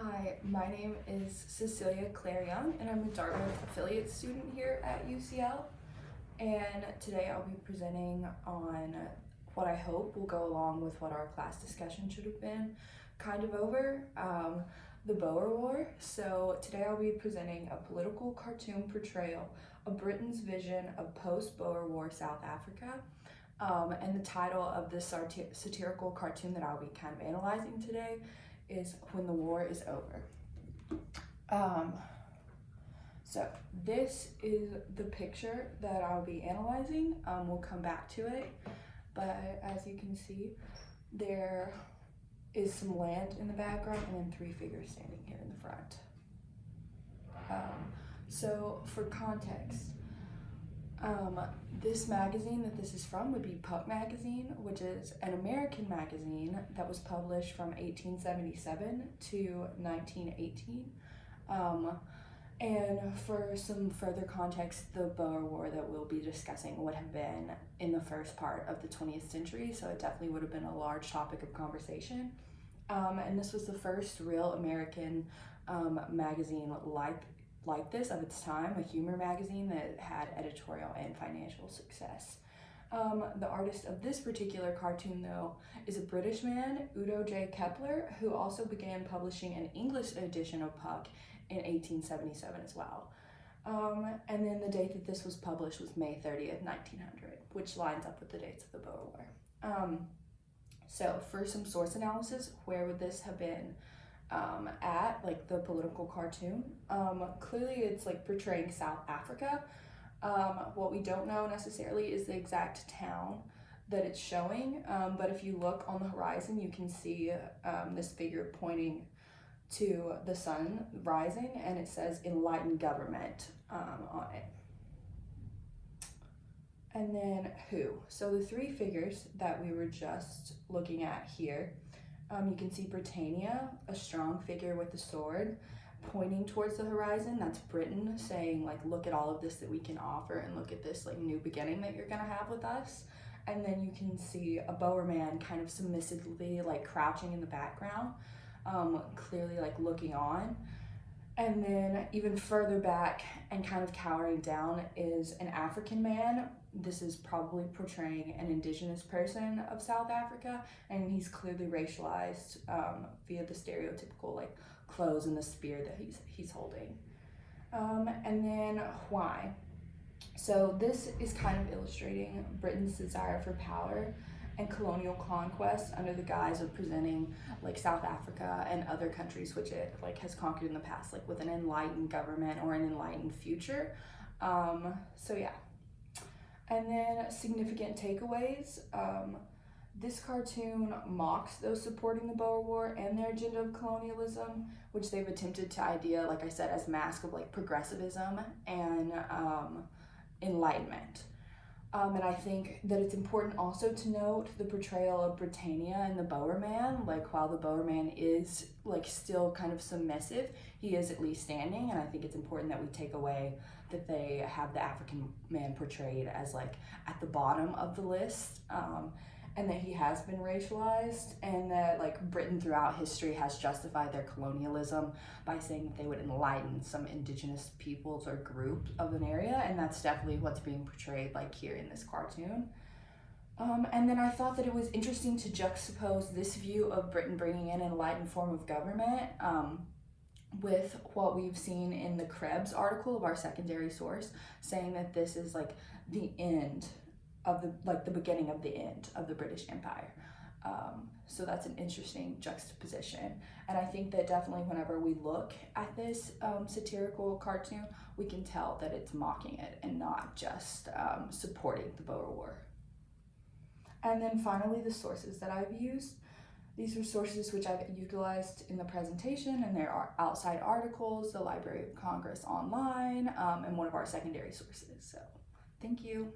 Hi, my name is Cecilia Young, and I'm a Dartmouth affiliate student here at UCL. And today I'll be presenting on what I hope will go along with what our class discussion should have been kind of over, the Boer War. So today I'll be presenting a political cartoon portrayal of Britain's vision of post-Boer War South Africa. And the title of this satirical cartoon that I'll be kind of analyzing today is When the War is Over. So this is the picture that I'll be analyzing. We'll come back to it, but as you can see, there is some land in the background and then three figures standing here in the front. So for context, this magazine that this is from would be Puck magazine, which is an American magazine that was published from 1877 to 1918. And for some further context, the Boer War that we'll be discussing would have been in the first part of the 20th century, so it definitely would have been a large topic of conversation. And this was the first real American magazine like this of its time, a humor magazine that had editorial and financial success. The artist of this particular cartoon, though, is a British man, Udo J. Kepler, who also began publishing an English edition of Puck in 1877 as well. And then the date that this was published was May 30th, 1900, which lines up with the dates of the Boer War. So for some source analysis, where would this have been at, like the political cartoon? Clearly it's like portraying South Africa. What we don't know necessarily is the exact town that it's showing, but if you look on the horizon, you can see this figure pointing to the sun rising, and it says enlightened government on it. And then who? So the three figures that we were just looking at here, you can see Britannia, a strong figure with the sword, pointing towards the horizon. That's Britain saying, like, look at all of this that we can offer, and look at this like new beginning that you're gonna have with us. And then you can see a Boer man kind of submissively like crouching in the background, clearly like looking on. And then even further back and kind of cowering down is an African man. This is probably portraying an indigenous person of South Africa, and he's clearly racialized via the stereotypical like clothes and the spear that he's holding. And then why? So this is kind of illustrating Britain's desire for power and colonial conquest under the guise of presenting like South Africa and other countries which it like has conquered in the past, like with an enlightened government or an enlightened future. So yeah. And then significant takeaways. This cartoon mocks those supporting the Boer War and their agenda of colonialism, which they've attempted to idea, like I said, as mask of like progressivism and enlightenment. And I think that it's important also to note the portrayal of Britannia and the Boer man. Like, while the Boer man is like still kind of submissive, he is at least standing, and I think it's important that we take away that they have the African man portrayed as like at the bottom of the list, and that he has been racialized, and that like Britain throughout history has justified their colonialism by saying that they would enlighten some indigenous peoples or groups of an area, and that's definitely what's being portrayed like here in this cartoon. And then I thought that it was interesting to juxtapose this view of Britain bringing in an enlightened form of government with what we've seen in the Krebs article of our secondary source, saying that this is like the end of the beginning of the end of the British Empire. So that's an interesting juxtaposition, and I think that definitely whenever we look at this satirical cartoon, we can tell that it's mocking it and not just supporting the Boer War. And then finally, the sources that I've used. These are sources which I've utilized in the presentation, and there are outside articles, the Library of Congress online, and one of our secondary sources. So thank you.